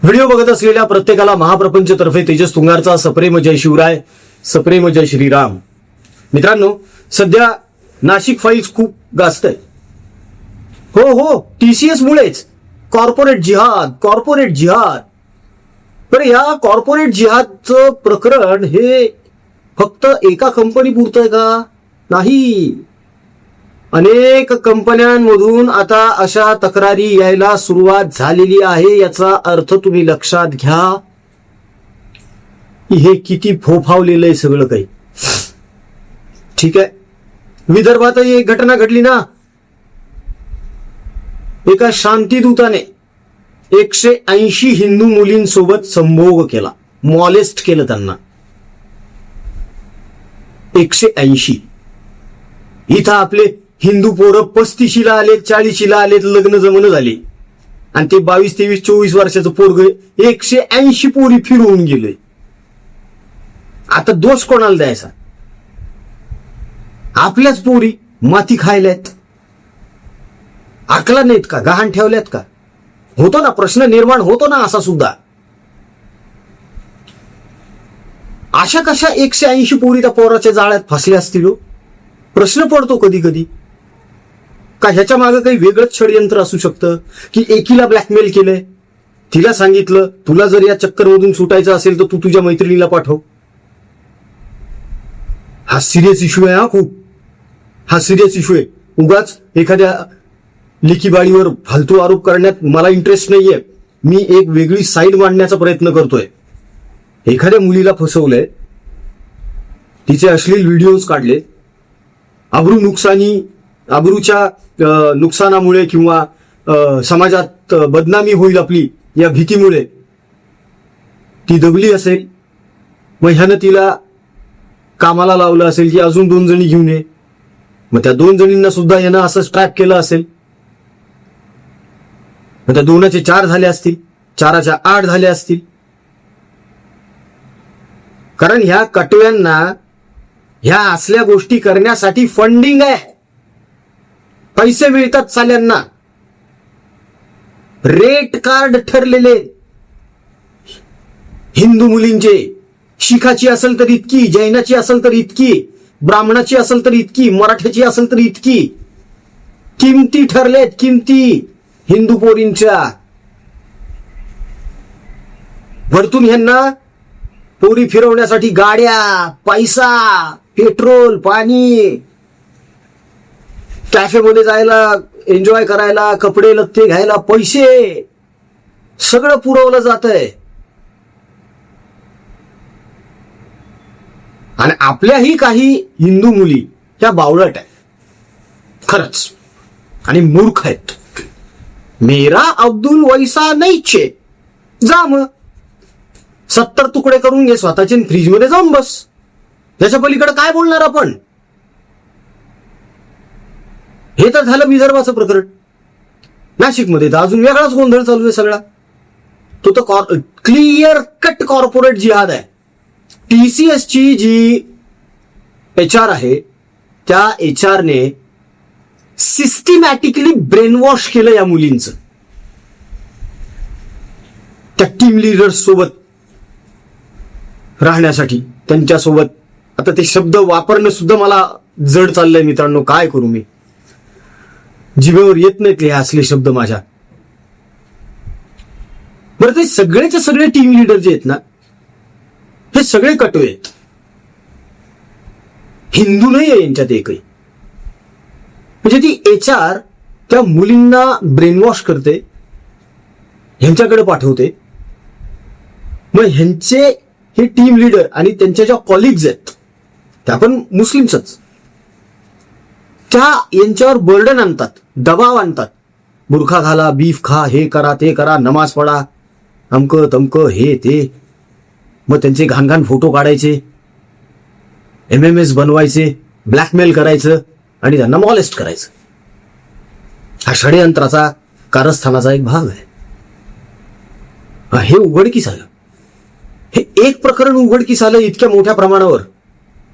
Video बघत असलेल्या प्रत्येकाला महाप्रपंच तर्फे तेजस तुंगारचा सप्रेम जय शिवराय, सप्रेम जय श्रीराम. मित्रांनो, सध्या नाशिक फाईल्स खूप गाजत आहे. हो, TCS मुळेच कॉर्पोरेट जिहाद. तर या कॉर्पोरेट जिहादचं प्रकरण हे फक्त एका कंपनी पुरतं आहे का? नाही, अनेक कंपन्यांमधून आता अशा तक्रारी यायला सुरुवात झालेली आहे. याचा अर्थ तुम्ही लक्षात घ्या की हे किती फोफावलेलं आहे सगळं काही. ठीक आहे, विदर्भातही एक घटना घडली ना. एका शांतीदूताने 180 हिंदू मुलींसोबत संभोग केला, मॉलेस्ट केलं त्यांना. 180. इथं आपले हिंदू पोरं 35ला आलेत, 40ला आलेत, लग्न जमन झाले, आणि ते 22, 23, 24 वर्षाचं पोरग 180 पोरी फिरवून गेले. आता दोष कोणाला द्यायचा? आपल्याच पोरी माती खायल्यात, आकला नाहीत का? गहाण ठेवल्यात का? होतो ना, प्रश्न निर्माण होतो ना असा सुद्धा. अशा कशा 180 पोरी त्या पोराच्या जाळ्यात फसल्या असतील? प्रश्न पडतो कधी कधी. का ह्याच्या मागे काही वेगळंच षडयंत्र असू शकतं की एकीला ब्लॅकमेल केलंय, तिला सांगितलं तुला जर या चक्करमधून सुटायचं असेल तर तू तुझ्या मैत्रिणीला पाठव. हा सिरियस इश्यू आहे. खूप हा सिरियस इश्यू आहे. उगाच एखाद्या लेकीबाळीवर फालतू आरोप करण्यात मला इंटरेस्ट नाहीये. मी एक वेगळी साईड मांडण्याचा प्रयत्न करतोय. एखाद्या मुलीला फसवलंय, तिचे अश्लील व्हिडिओज काढले, अब्रूच्या नुकसानामुळे किंवा समाजात बदनामी होईल आपली या भीतीमुळे ती दबली असेल. मग ह्यानं तिला कामाला लावलं असेल की अजून 2 जणी घेऊन ये. मग त्या 2 जणींना सुद्धा यानं असं ट्रॅप केलं असेल. मग त्या 2चे 4 झाले असतील, 4च्या 8 झाले असतील. कारण ह्या कटव्यांना ह्या असल्या गोष्टी करण्यासाठी फंडिंग आहे, पैसे मिळतात साल्यांना. रेट कार्ड ठरलेले हिंदू मुलींचे. शिखाची असेल तर इतकी, जैनाची असेल तर इतकी, ब्राह्मणाची असेल तर इतकी, मराठ्याची असेल तर इतकी. किमती ठरलेत, किमती हिंदू पोरींच्या. वरतून ह्यांना पोरी फिरवण्यासाठी गाड्या, पैसा, पेट्रोल, पाणी, कॅफेमध्ये जायला, एन्जॉय करायला, कपडे लत्ते घ्यायला पैसे, सगळं पुरवलं जात आहे. आणि आपल्याही काही हिंदू मुली ह्या बावळट आहेत खरंच, आणि मूर्ख आहेत. मेरा अब्दुल वैसा नाहीच आहे. जा मग 70 तुकडे करून घे स्वतःचे, फ्रीजमध्ये जाऊन बस. त्याच्या पलीकडे काय बोलणार आपण? हे तर झालं विदर्भाचं प्रकरण. नाशिकमध्ये तर अजून वेगळाच गोंधळ चालू आहे सगळा. तो तर क्लिअर कट कॉर्पोरेट जिहाद आहे. TCS ची जी HR आहे, त्या HR ने सिस्टमॅटिकली ब्रेनवॉश केलं या मुलींचं. त्या टीम लीडर्स सोबत राहण्यासाठी, त्यांच्यासोबत. आता ते शब्द वापरणं सुद्धा मला जड चाललंय मित्रांनो. काय करू मी? जिभेवर येत नाहीत हे असले शब्द माझ्या. बरं, ते सगळेचे सगळे टीम लीडर जे आहेत ना, हे सगळे कटवे आहेत. हिंदू नाही आहे यांच्यात एकही. म्हणजे ती HR त्या मुलींना ब्रेनवॉश करते, ह्यांच्याकडे पाठवते. मग ह्यांचे हे टीम लीडर आणि त्यांच्या ज्या कॉलिग्स आहेत त्या पण मुस्लिम्सच, त्या यांच्यावर बर्डन आणतात, दबाव आणतात. बुरखा घाला, बीफ खा, हे करा, ते करा, नमाज पडा, अमक तमक, हे ते. मग त्यांचे घाण फोटो काढायचे, MMS बनवायचे, ब्लॅकमेल करायचं आणि त्यांना मॉलेस्ट करायचं. हा षडयंत्राचा, कारस्थानाचा एक भाग आहे. हे उघडकीस आलं. हे एक प्रकरण उघडकीस आलं इतक्या मोठ्या प्रमाणावर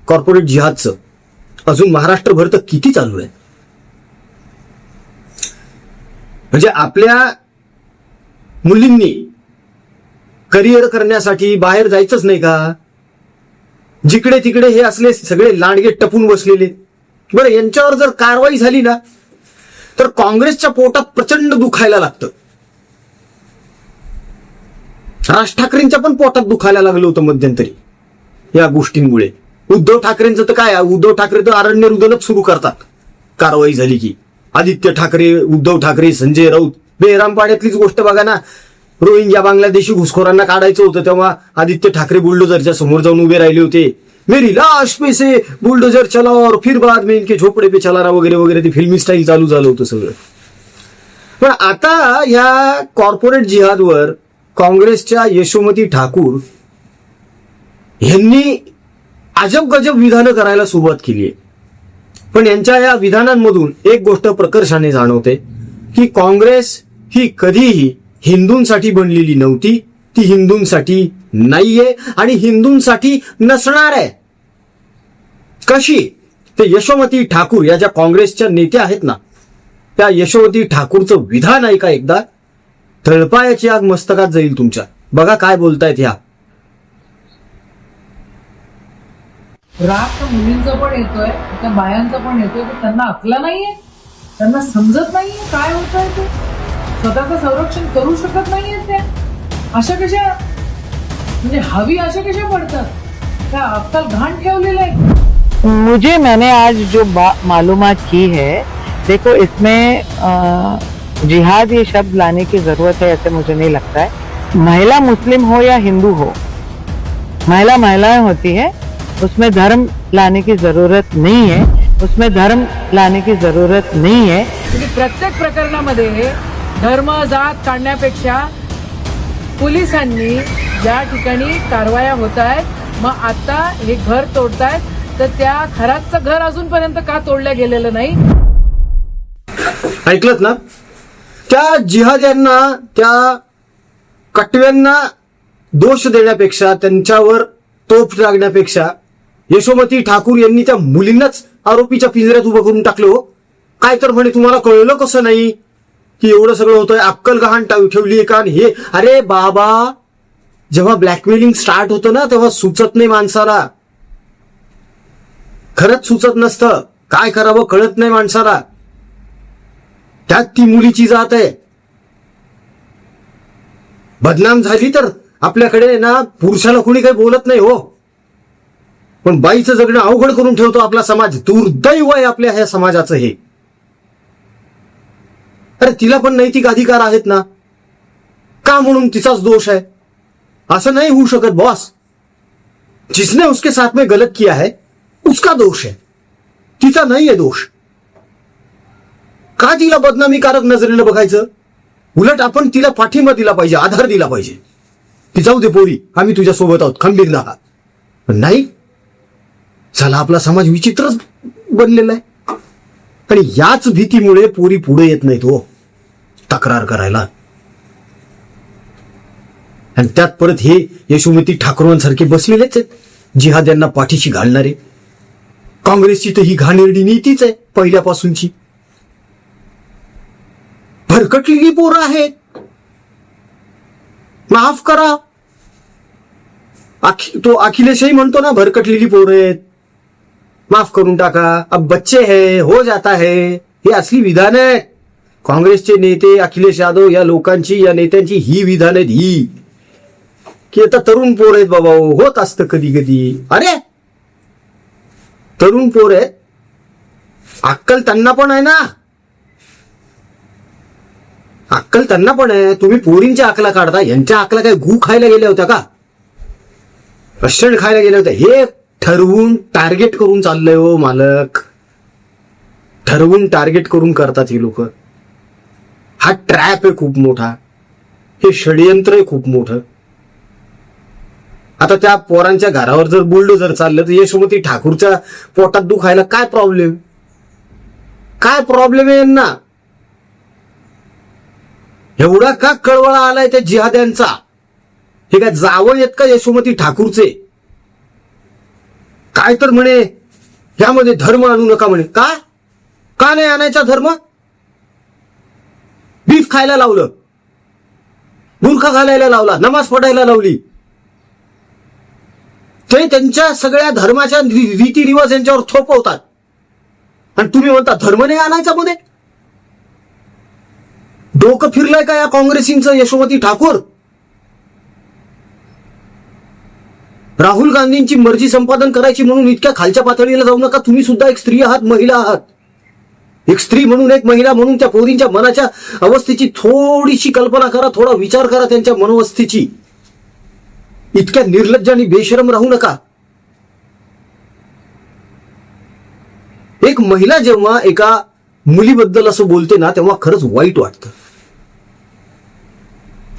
कॉर्पोरेट जिहादचं. अजून महाराष्ट्रभर तर किती चालू आहे. म्हणजे आपल्या मुलींनी करिअर करण्यासाठी बाहेर जायचंच नाही का? जिकडे तिकडे हे असले सगळे लांडगे टपून बसलेले. बरं, यांच्यावर जर कारवाई झाली ना तर काँग्रेसच्या पोटात प्रचंड दुखायला लागतं. राज ठाकरेंच्या पण पोटात दुखायला लागलं होतं मध्यंतरी या गोष्टींमुळे. उद्धव ठाकरेंचं तर काय, उद्धव ठाकरे तर अरण्य रुदनच सुरू करतात कारवाई झाली की. आदित्य ठाकरे, उद्धव ठाकरे, संजय राऊत, बेहराम पाड्यातलीच गोष्ट बघा ना. रोहिंग्या बांगलादेशी घुसखोरांना काढायचं होतं तेव्हा आदित्य ठाकरे बुलडोजरच्या समोर जाऊन उभे राहिले होते. मेरी लाश पे से बुलडोजर चला और फिर बाद में इनके झोपडे पे चलाना वगैरे वगैरे, ती फिल्मी स्टाईल चालू झालं होतं सगळं. पण आता या कॉर्पोरेट जिहादवर काँग्रेसच्या यशोमती ठाकूर यांनी अजब गजब विधानं करायला सुरुवात केली आहे. पण यांच्या या विधानांमधून एक गोष्ट प्रकर्षाने जाणवते की काँग्रेस ही कधीही हिंदूंसाठी बनलेली नव्हती, ती हिंदूंसाठी नाहीये आणि हिंदूंसाठी नसणार आहे. कशी? ते यशोमती ठाकूर या ज्या काँग्रेसच्या नेत्या आहेत ना, त्या यशोमती ठाकूरचं विधान ऐका एकदा, तळपायाची आग मस्तकात जाईल तुमच्या. बघा काय बोलतायत ह्या. राग तर मुलींचा पण येतोय, त्या बायांचा पण येतोय, पण त्यांना अकला नाहीये, त्यांना समजत नाहीये काय होत आहे ते, स्वतःचं संरक्षण करू शकत नाहीये. त्या अशा कशा, म्हणजे हवी अशा कशा पडतात, त्या अक्कल घाण ठेवलेलं आहे. मुझे मैंने आज जो मालूमात की है, देखो इसमें जिहाद ये शब्द लाने की जरूरत है ऐसे मुझे नहीं लगता है. महिला मुस्लिम हो या हिंदू हो, महिलाएं होती है, उसमें धर्म लाने की जरूरत नहीं है, उसमें धर्म लाने की जरूरत नहीं है. प्रत्येक प्रकरणामध्ये धर्म जात काढण्यापेक्षा पोलिसांनी ज्या ठिकाणी कारवाया होत आहेत, मग आता हे घर तोडतायत, तर त्या घराचं घर अजूनपर्यंत का तोडलं गेलेलं नाही. ऐकलत ना? त्या जिहाद्यांना, त्या कटव्यांना दोष देण्यापेक्षा, त्यांच्यावर तोफ लागण्यापेक्षा यशोमती ठाकूर यांनी त्या मुलींनाच आरोपीच्या पिंजऱ्यात उभं करून टाकलं. हो काय तर म्हणे, तुम्हाला कळलं कसं नाही की एवढं सगळं होतंय, अक्कल गहाण ठेवली का? हे अरे बाबा, जेव्हा ब्लॅकमेलिंग स्टार्ट होतं ना तेव्हा सुचत नाही माणसाला, खरंच सुचत नसतं, काय करावं कळत नाही माणसाला. त्यात ती मुलीची जात आहे. बदनाम झाली तर आपल्याकडे ना पुरुषाला कुणी काही बोलत नाही हो, पण बाईचं जगणं अवघड करून ठेवतो आपला समाज. दुर्दैव आहे आपल्या ह्या समाजाचं हे. अरे तिला पण नैतिक अधिकार आहेत ना, का म्हणून तिचाच दोष आहे? असं नाही होऊ शकत बॉस. जिसने उसके साथ में गलत किया है उसका दोष है, तिचा नाहीये दोष. का तिला बदनामीकारक नजरेनं बघायचं? उलट आपण तिला पाठिंबा दिला पाहिजे, आधार दिला पाहिजे की जाऊ दे पोरी, आम्ही तुझ्या सोबत आहोत, खंबीर राहा. पण नाही, चला आपला समाज विचित्रच बनलेला आहे. आणि याच भीतीमुळे पोरी पुढे येत नाहीत हो तक्रार करायला. आणि त्यात परत हे यशोमती ठाकूरांसारखे बसलेलेच आहेत जिहाद्यांना पाठीशी घालणारे. काँग्रेसची तर ही घाणेरडी नीतीच आहे पहिल्यापासूनची. भरकटलेली पोरं आहेत, माफ करा. तो अखिलेशही म्हणतो ना, भरकटलेली पोरं आहेत, माफ करून टाका, अब बच्चे है, हो जाता है. ही असली विधान आहे काँग्रेसचे नेते, अखिलेश यादव या लोकांची, या नेत्यांची ही विधान आहेत ही, की आता तरुण पोर आहेत बाबा, होत असतं कधी कधी. अरे तरुण पोर आहेत, अक्कल त्यांना पण आहे ना, अक्कल त्यांना पण आहे. तुम्ही पोरींच्या अकला काढता, यांच्या अकला काय गू खायला गेल्या होत्या का, रश्रण खायला गेल्या होत्या? हे ठरवून टार्गेट करून चाललंय हो मालक, ठरवून टार्गेट करून करतात ही लोक. हा ट्रॅप आहे खूप मोठा, हे षडयंत्र आहे खूप मोठं. आता त्या पोरांच्या घरावर जर बुलडोजर चाललं तर यशोमती ठाकूरच्या पोटात दुखायला काय प्रॉब्लेम? काय प्रॉब्लेम आहे यांना? एवढा का कळवळा आलाय त्या जिहाद्यांचा? हे काय जावं येत का यशोमती ठाकूरचे? काय तर म्हणे ह्यामध्ये धर्म आणू नका म्हणे. का नाही आणायचा धर्म? बीफ खायला लावलं, बुरखा घालायला लावला, नमाज पडायला लावली. ते त्यांच्या सगळ्या धर्माच्या रीतिरिवाज यांच्यावर थोपवतात आणि तुम्ही म्हणता धर्म नाही आणायचा मध्ये. डोकं फिरलंय का या काँग्रेसींचं? यशोमती ठाकूर, राहुल गांधींची मर्जी संपादन करायची म्हणून इतक्या खालच्या पातळीला जाऊ नका. तुम्ही सुद्धा एक स्त्री आहात, महिला आहात. एक स्त्री म्हणून, एक महिला म्हणून त्या पोरींच्या मनाच्या अवस्थेची थोडीशी कल्पना करा, थोडा विचार करा त्यांच्या मनोवस्थेची. इतक्या निर्लज्ज आणि बेशरम राहू नका. एक महिला जेव्हा एका मुलीबद्दल असं बोलते ना, तेव्हा खरंच वाईट वाटतं.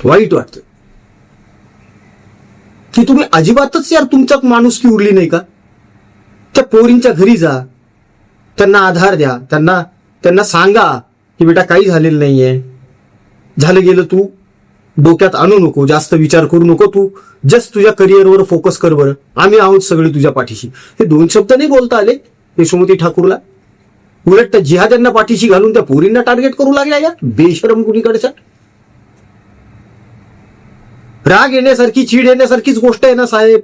वाईट वाटतं की तुम्ही अजिबातच यार तुमच्यात माणुसकी उरली नाही का? त्या पोरींच्या घरी जा, त्यांना आधार द्या, त्यांना सांगा की बेटा काही झालेलं नाहीये, झालं गेलं तू डोक्यात आणू नको, जास्त विचार करू नको, तू जस्ट तुझ्या करिअरवर फोकस कर बरं, आम्ही आहोत सगळे तुझ्या पाठीशी. हे 2 शब्द नाही बोलता आले यशोमती ठाकूरला. उलट त्या जिहाद्यांना पाठीशी घालून त्या पोरींना टार्गेट करू लागल्या यार, बेशरम कुणीकडच्या. राग येण्यासारखी, चीड येण्यासारखीच गोष्ट आहे ना साहेब.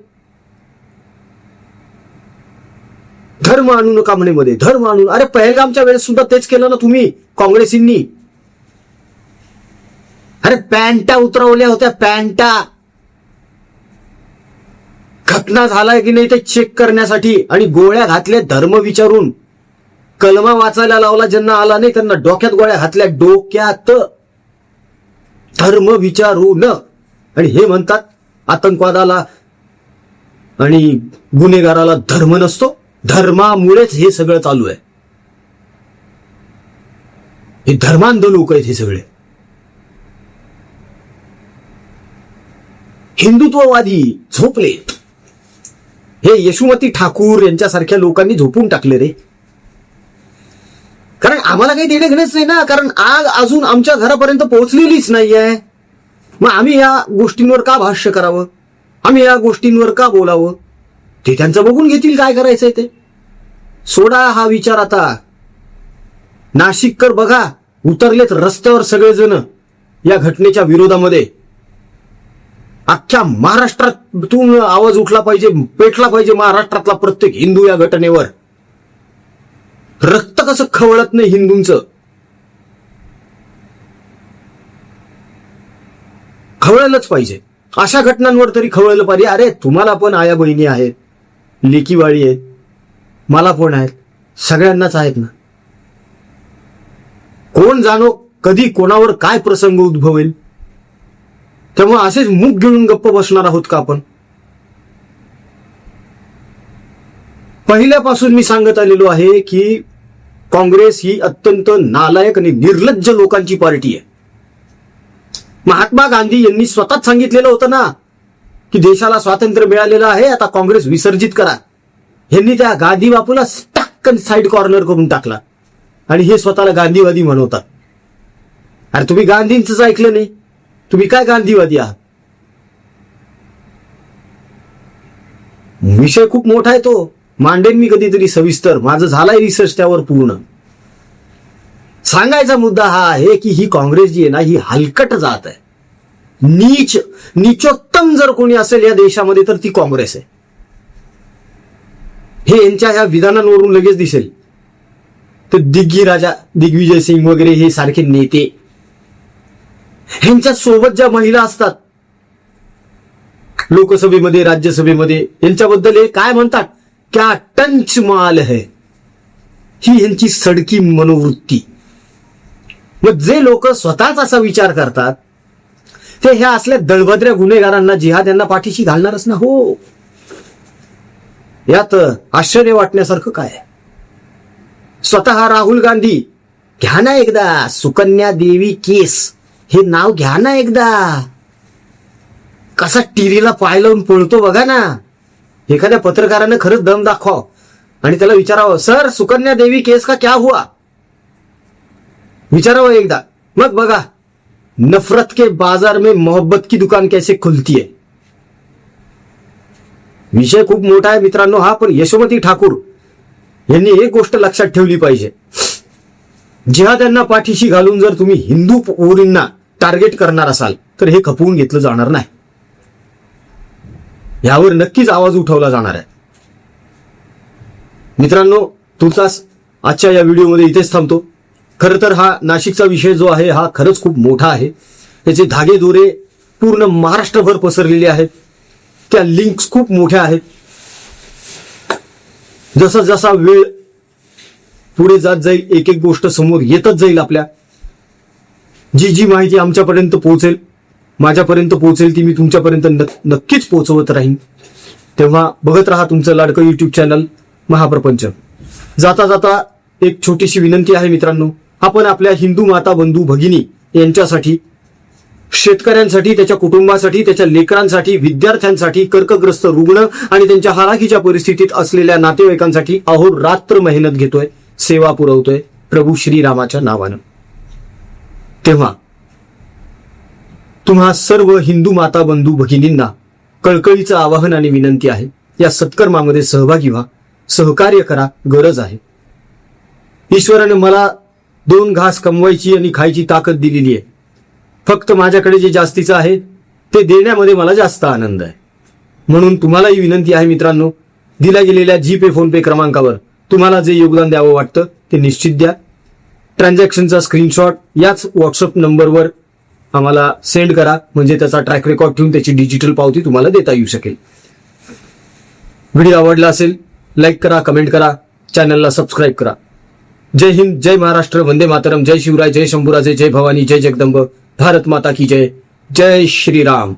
धर्म आणू नका म्हणे मध्ये, धर्म आणू. अरे पहलगामच्या वेळेस सुद्धा तेच केलं ना तुम्ही काँग्रेसींनी. अरे पॅन्टा उतरवल्या होत्या, पॅन्टा. घटना झालाय की नाही ते चेक करण्यासाठी, आणि गोळ्या घातल्या धर्म विचारून. कलमा वाचायला लावला, ज्यांना आला नाही त्यांना डोक्यात गोळ्या घातल्या, डोक्यात. धर्म विचारून. आणि हे म्हणतात आतंकवादाला आणि गुन्हेगाराला धर्म नसतो. धर्मामुळेच हे सगळं चालू आहे. हे धर्मांध लोक आहेत हे सगळे. हिंदुत्ववादी झोपले. हे यशोमती ठाकूर यांच्यासारख्या लोकांनी झोपून टाकले रे. कारण आम्हाला काही देणे घेणेच नाही ना, कारण आग अजून आमच्या घरापर्यंत पोहोचलेलीच नाहीये. मग आम्ही या गोष्टींवर का भाष्य करावं, आम्ही या गोष्टींवर का बोलावं? ते त्यांचं बघून घेतील काय करायचंय ते. सोडा हा विचार आता. नाशिककर बघा, उतरलेत रस्त्यावर सगळेजण या घटनेच्या विरोधामध्ये. अख्ख्या महाराष्ट्रातून आवाज उठला पाहिजे, पेटला पाहिजे महाराष्ट्रातला प्रत्येक हिंदू या घटनेवर. रक्त कसं खवळत नाही हिंदूंचं, खवळलंच पाहिजे. अशा घटनांवर तरी खवळलं पाहिजे. अरे तुम्हाला पण आया बहिणी आहेत, लेकीवाळी आहेत, मला पण आहेत, सगळ्यांनाच आहेत ना. कोण जाणो कधी कोणावर काय प्रसंग उद्भवेल. तेव्हा असेच मुख घेऊन गप्प बसणार आहोत का आपण? पहिल्यापासून मी सांगत आलेलो आहे की काँग्रेस ही अत्यंत नालायक आणि निर्लज्ज लोकांची पार्टी आहे. महात्मा गांधी यांनी स्वतःच सांगितलेलं होतं ना की देशाला स्वातंत्र्य मिळालेलं आहे, आता काँग्रेस विसर्जित करा. यांनी त्या गांधी बापूला टक्कन साईड कॉर्नर करून टाकला आणि हे स्वतःला गांधीवादी म्हणवतात. अरे तुम्ही गांधींचंच ऐकलं नाही, तुम्ही काय गांधीवादी आहात? विषय खूप मोठा आहे, तो मांडेन मी कधीतरी सविस्तर. माझं झालाय रिसर्च त्यावर पूर्ण. सांगायचा मुद्दा हा आहे की ही काँग्रेस जी आहे ना, ही हलकट जात आहे. नीच, नीचोत्तम जर कोणी असेल या देशामध्ये तर ती काँग्रेस आहे. हे यांच्या ह्या विधानांवरून लगेच दिसेल. तर राजा दिग्विजय सिंग वगैरे हे सारखे नेते, ह्यांच्या सोबत ज्या महिला असतात लोकसभेमध्ये, राज्यसभेमध्ये, यांच्याबद्दल हे काय म्हणतात, क्या टंच माल है, ही यांची सडकी मनोवृत्ती. मग जे लोक स्वतःच असा विचार करतात ते ह्या असल्या दळभद्र्या गुन्हेगारांना, जिहाद्यांना पाठीशी घालणारच ना. हो, यात आश्चर्य वाटण्यासारखं काय? स्वतः राहुल गांधी, घ्या ना एकदा सुकन्या देवी केस, हे नाव घ्या ना एकदा. कसा टीव्हीला पाय लावून पळतो बघा ना. एखाद्या पत्रकारानं खरंच दम दाखवा आणि त्याला विचारावं, सर सुकन्या देवी केस का क्या हुआ, विचारावं एकदा. मग बघा नफरत के बाजार में मोहब्बत की दुकान कैसे खुलती है. विषय खूप मोठा आहे मित्रांनो हा. पण यशोमती ठाकूर यांनी एक गोष्ट लक्षात ठेवली पाहिजे. जिहाद्यांना पाठीशी घालून जर तुम्ही हिंदू पोरींना टार्गेट करणार असाल, तर हे खपवून घेतलं जाणार नाही. यावर नक्कीच आवाज उठवला जाणार आहे. मित्रांनो, तुर्तास आजच्या या व्हिडिओमध्ये इथेच थांबतो. खरं तर हा नाशिकचा विषय जो आहे हा खरंच खूप मोठा आहे. त्याचे धागेदोरे पूर्ण महाराष्ट्रभर पसरलेले आहेत. त्या लिंक्स खूप मोठ्या आहेत. जसा जसा वेळ पुढे जात जाईल एक एक गोष्ट समोर येतच जाईल. आपल्या जी जी माहिती आमच्यापर्यंत पोहोचेल, माझ्यापर्यंत पोहोचेल, ती मी तुमच्यापर्यंत नक्कीच पोहोचवत राहीन. तेव्हा बघत राहा तुमचं लाडकं युट्यूब चॅनल महाप्रपंच. जाता जाता एक छोटीशी विनंती आहे मित्रांनो, आपण आपल्या हिंदू माता बंधू भगिनी यांच्यासाठी, शेतकऱ्यांसाठी, त्याच्या कुटुंबासाठी, त्याच्या लेकरांसाठी, विद्यार्थ्यांसाठी, कर्कग्रस्त रुग्ण आणि त्यांच्या हालाखीच्या परिस्थितीत असलेल्या नातेवाईकांसाठी अहोरात्र मेहनत घेतोय, सेवा पुरवतोय प्रभू श्रीरामाच्या नावानं. तेव्हा तुम्हा सर्व हिंदू माता बंधू भगिनींना कळकळीचं आवाहन आणि विनंती आहे, या सत्कर्मामध्ये सहभागी व्हा, सहकार्य करा, गरज आहे. ईश्वराने मला 2 घास कमवायची आणि खायची ताकद दिलेली आहे. फक्त माझ्याकडे जे जास्तीचं आहे ते देण्यामध्ये मला जास्त आनंद आहे. म्हणून तुम्हालाही विनंती आहे मित्रांनो, दिल्या गेलेल्या जीपे फोनपे क्रमांकावर तुम्हाला जे योगदान द्यावं वाटतं ते निश्चित द्या. ट्रान्झॅक्शनचा स्क्रीनशॉट याच व्हॉट्सअप नंबरवर आम्हाला सेंड करा, म्हणजे त्याचा ट्रॅक रेकॉर्ड ठेवून त्याची डिजिटल पावती तुम्हाला देता येऊ शकेल. व्हिडिओ आवडला असेल लाईक करा, कमेंट करा, चॅनलला सबस्क्राईब करा. जय हिंद, जय महाराष्ट्र, वंदे मातरम, जय शिवराय, जय शंभूराजे, जय भवानी, जय जगदंब, भारत माता की जय, जय श्रीराम.